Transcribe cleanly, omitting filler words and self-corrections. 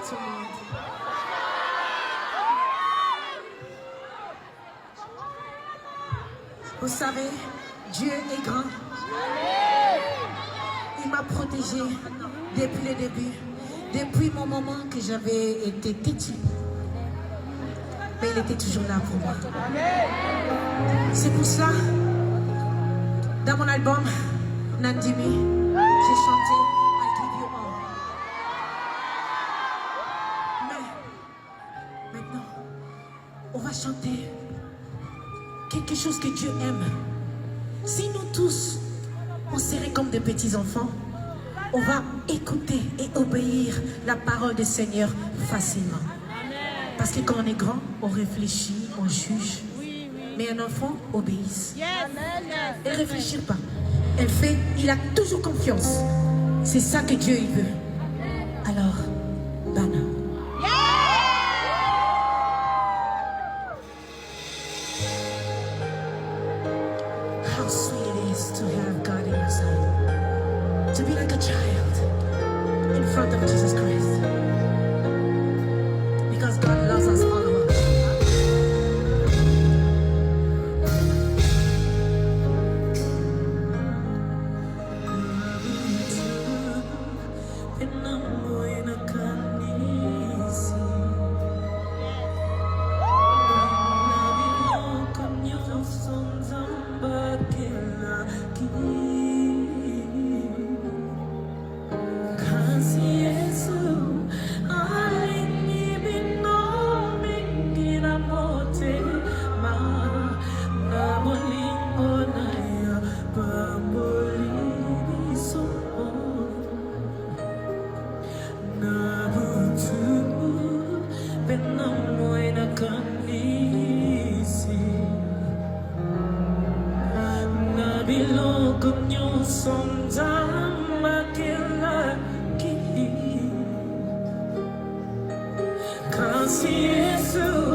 tout le monde. Vous savez, Dieu est grand. Il m'a protégé depuis le début, depuis mon moment que j'avais été petit. Mais il était toujours là pour moi. C'est pour cela, dans mon album, Nathalie, j'ai chanté I Give You All. Mais maintenant, on va chanter quelque chose que Dieu aime. Si nous tous, on serait comme des petits enfants, on va écouter et obéir la parole du Seigneur facilement. Parce que quand on est grand, on réfléchit, on juge. Mais un enfant obéit. Elle ne réfléchit pas. Elle fait, il a toujours confiance. C'est ça que Dieu il veut. Alors, Bana. How sweet it is to have God in your side. To be like a child in front of Jesus Christ. Because God loves us all of us. Kasi Yesu